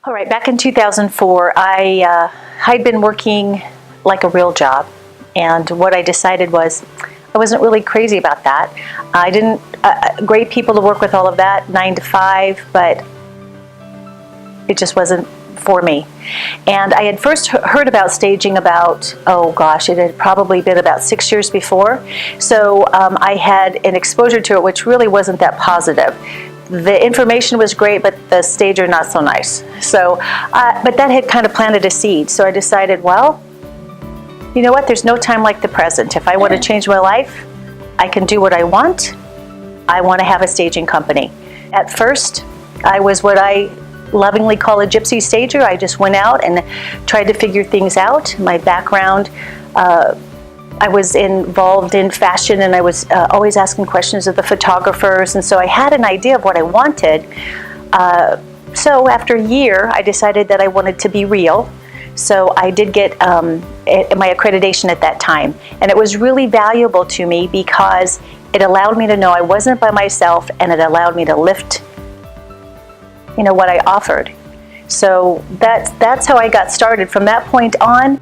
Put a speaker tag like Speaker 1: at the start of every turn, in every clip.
Speaker 1: All right, back in 2004, I'd been working like a real job, and what I decided was I wasn't really crazy about that. I didn't, great people to work with, all of that, 9 to 5, but it just wasn't for me. And I had first heard about staging about, oh gosh, it had probably been about 6 years before. So I had an exposure to it which really wasn't that positive. The information was great, but the stager not so nice. So, but that had kind of planted a seed. So I decided, well, you know what, there's no time like the present. If I want to change my life, I can do what I want. I want to have a staging company. At first, I was what I lovingly call a gypsy stager. I just went out and tried to figure things out. My background, I was involved in fashion, and I was always asking questions of the photographers, and so I had an idea of what I wanted. So after a year, I decided that I wanted to be real. So I did get my accreditation at that time, and it was really valuable to me because it allowed me to know I wasn't by myself, and it allowed me to lift, you know, what I offered. So that's how I got started. From that point on,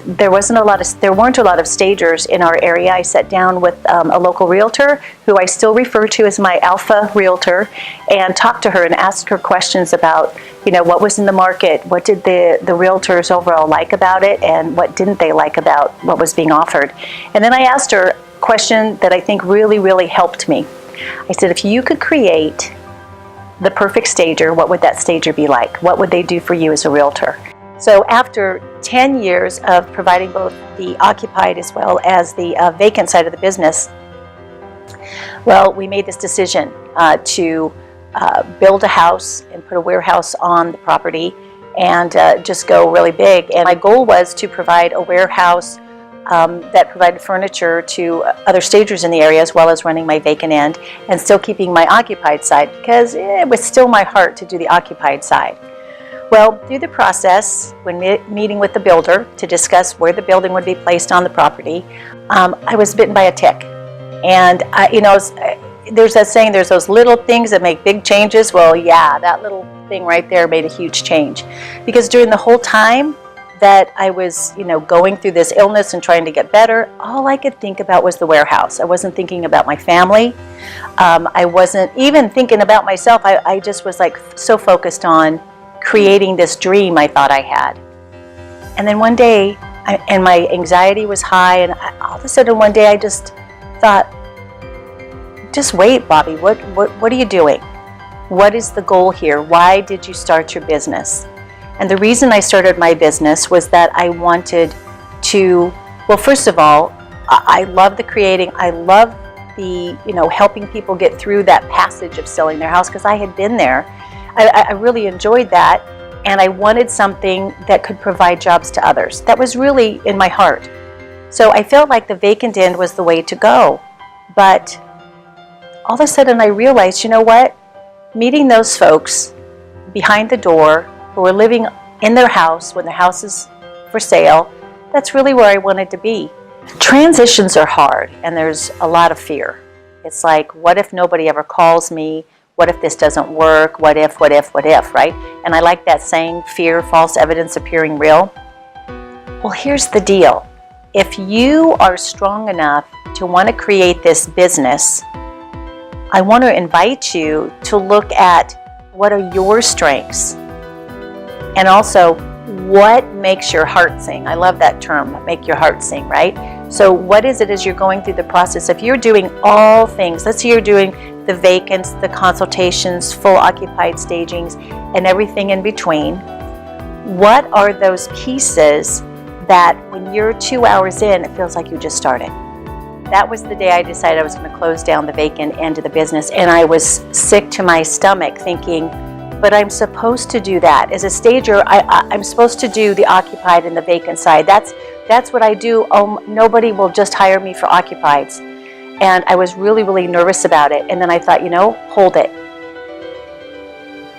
Speaker 1: there weren't a lot of stagers in our area. I sat down with a local realtor who I still refer to as my alpha realtor, and talked to her and asked her questions about, you know, what was in the market, what did the realtors overall like about it, and what didn't they like about what was being offered. And then I asked her a question that I think really, really helped me. I said, if you could create the perfect stager, what would that stager be like? What would they do for you as a realtor? So after 10 years of providing both the occupied as well as the vacant side of the business, well, we made this decision to build a house and put a warehouse on the property and just go really big. And my goal was to provide a warehouse that provided furniture to other stagers in the area, as well as running my vacant end and still keeping my occupied side, because it was still my heart to do the occupied side. Well, through the process, when meeting with the builder to discuss where the building would be placed on the property, I was bitten by a tick. And you know, there's that saying, there's those little things that make big changes. Well, yeah, that little thing right there made a huge change. Because during the whole time that I was, you know, going through this illness and trying to get better, all I could think about was the warehouse. I wasn't thinking about my family. I wasn't even thinking about myself. I just was like so focused on creating this dream I thought I had. And then one day, and my anxiety was high, and all of a sudden one day I just thought, just wait, Bobbie, what are you doing? What is the goal here? Why did you start your business? And the reason I started my business was that I wanted to, well, first of all, I love the creating, I love the, you know, helping people get through that passage of selling their house, because I had been there. I really enjoyed that, and I wanted something that could provide jobs to others. That was really in my heart. So I felt like the vacant end was the way to go. But all of a sudden I realized, you know what? Meeting those folks behind the door who are living in their house when their house is for sale, that's really where I wanted to be. Transitions are hard, and there's a lot of fear. It's like, what if nobody ever calls me? What if this doesn't work? What if, right? And I like that saying, fear, false evidence appearing real. Well, here's the deal. If you are strong enough to want to create this business, I want to invite you to look at what are your strengths, and also what makes your heart sing. I love that term, make your heart sing, right? So what is it as you're going through the process? If you're doing all things, let's say you're doing the vacants, the consultations, full occupied stagings, and everything in between, what are those pieces that when you're 2 hours in, it feels like you just started? That was the day I decided I was going to close down the vacant end of the business, and I was sick to my stomach thinking, but I'm supposed to do that. As a stager, I'm supposed to do the occupied and the vacant side. That's what I do. Oh, nobody will just hire me for occupieds. And I was really, really nervous about it. And then I thought, you know, hold it.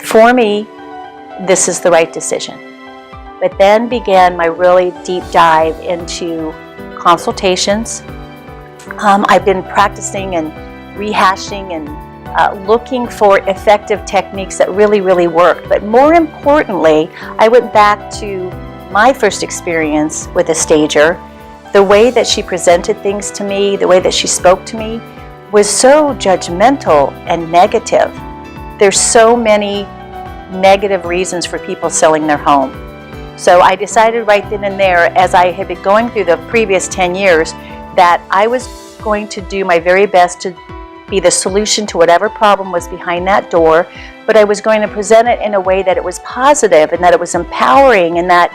Speaker 1: For me, this is the right decision. But then began my really deep dive into consultations. I've been practicing and rehashing and looking for effective techniques that really, really worked. But more importantly, I went back to my first experience with a stager. The way that she presented things to me, the way that she spoke to me, was so judgmental and negative. There's so many negative reasons for people selling their home. So I decided right then and there, as I had been going through the previous 10 years, that I was going to do my very best to be the solution to whatever problem was behind that door, but I was going to present it in a way that it was positive and that it was empowering and that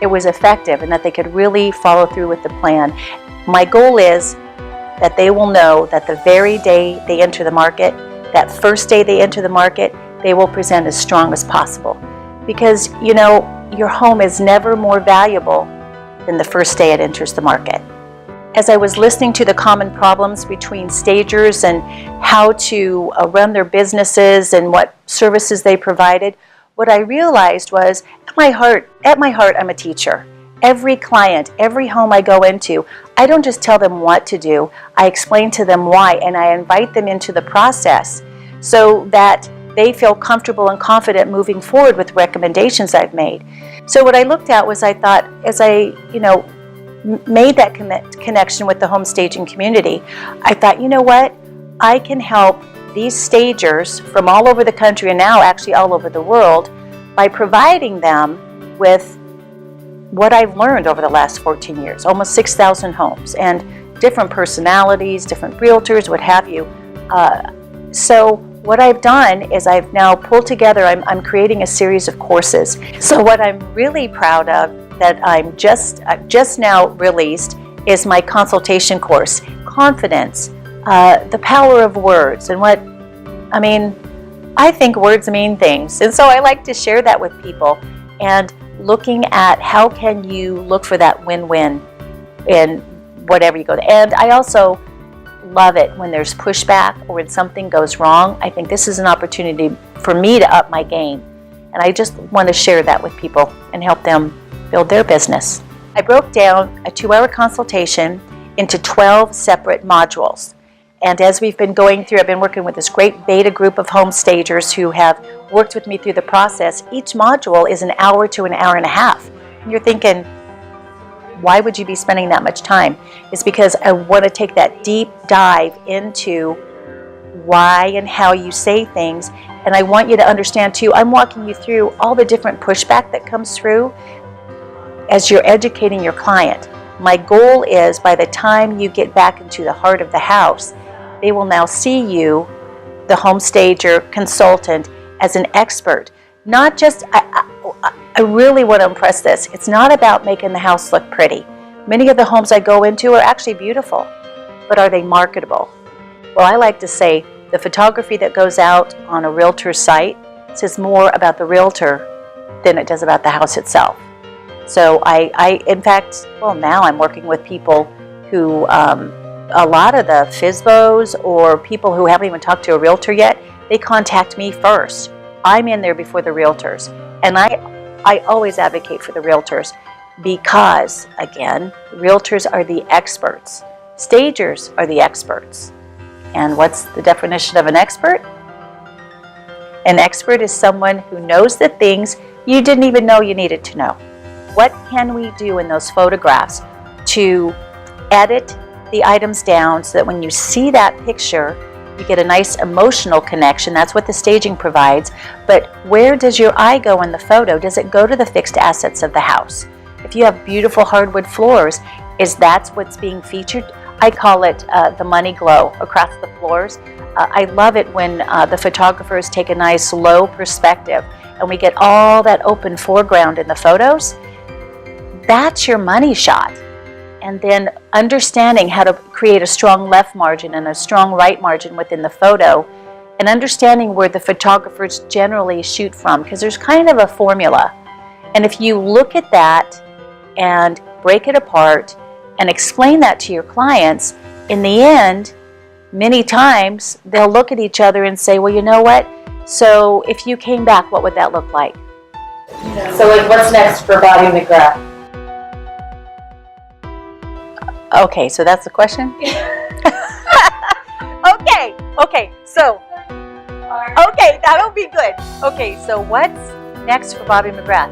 Speaker 1: it was effective and that they could really follow through with the plan. My goal is that they will know that the very day they enter the market, that first day they enter the market, they will present as strong as possible. Because, you know, your home is never more valuable than the first day it enters the market. As I was listening to the common problems between stagers and how to run their businesses and what services they provided, what I realized was, at my heart, I'm a teacher. Every client, every home I go into, I don't just tell them what to do, I explain to them why, and I invite them into the process so that they feel comfortable and confident moving forward with recommendations I've made. So what I looked at was, I thought, as I, made that connection with the home staging community, I thought, you know what? I can help these stagers from all over the country and now actually all over the world by providing them with what I've learned over the last 14 years, almost 6,000 homes and different personalities, different realtors, what have you. So what I've done is I've now pulled together, I'm creating a series of courses. So what I'm really proud of that I'm just now released is my consultation course, Confidence, the Power of Words, and I think words mean things. And so I like to share that with people and looking at how can you look for that win-win in whatever you go to. And I also love it when there's pushback or when something goes wrong. I think this is an opportunity for me to up my game. And I just want to share that with people and help them build their business. I broke down a 2-hour consultation into 12 separate modules. And as we've been going through, I've been working with this great beta group of home stagers who have worked with me through the process. Each module is an hour to an hour and a half. And you're thinking, why would you be spending that much time? It's because I want to take that deep dive into why and how you say things. And I want you to understand too, I'm walking you through all the different pushback that comes through as you're educating your client. My goal is by the time you get back into the heart of the house, they will now see you, the home stager, consultant, as an expert. Not just, I really want to impress this. It's not about making the house look pretty. Many of the homes I go into are actually beautiful, but are they marketable? Well, I like to say the photography that goes out on a realtor's site says more about the realtor than it does about the house itself. So in fact, now I'm working with people who, a lot of the FSBOs or people who haven't even talked to a realtor yet, they contact me first. I'm in there before the realtors. And I always advocate for the realtors because, again, realtors are the experts. Stagers are the experts. And what's the definition of an expert? An expert is someone who knows the things you didn't even know you needed to know. What can we do in those photographs to edit the items down so that when you see that picture, you get a nice emotional connection? That's what the staging provides. But where does your eye go in the photo? Does it go to the fixed assets of the house? If you have beautiful hardwood floors, is that what's being featured? I call it the money glow across the floors. I love it when the photographers take a nice low perspective and we get all that open foreground in the photos. That's your money shot. And then understanding how to create a strong left margin and a strong right margin within the photo, and understanding where the photographers generally shoot from, because there's kind of a formula. And if you look at that and break it apart and explain that to your clients, in the end, many times they'll look at each other and say, well, you know what? So if you came back, what would that look like? So what's next for Bobbie McGrath? Okay, so that's the question? Okay, so Okay, that'll be good. Okay, so what's next for Bobbie McGrath?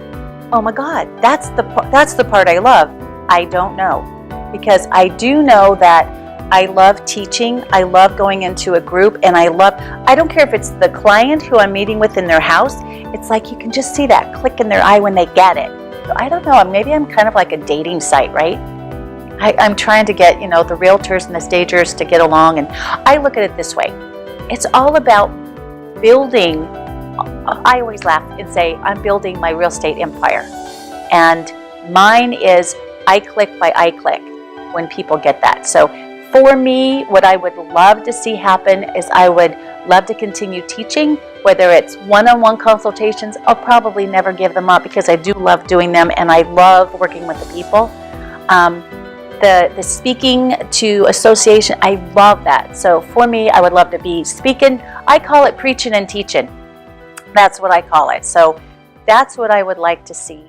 Speaker 1: Oh my God, that's the part I love. I don't know, because I do know that I love teaching. I love going into a group, and I don't care if it's the client who I'm meeting with in their house. It's like you can just see that click in their eye when they get it. So I don't know, maybe I'm kind of like a dating site, right? I'm trying to get, the realtors and the stagers to get along, and I look at it this way. It's all about building. I always laugh and say, I'm building my real estate empire. And mine is I click by I click when people get that. So for me, what I would love to see happen is I would love to continue teaching, whether it's one-on-one consultations. I'll probably never give them up because I do love doing them and I love working with the people. The speaking to association, I love that. So for me, I would love to be speaking. I call it preaching and teaching. That's what I call it. So that's what I would like to see.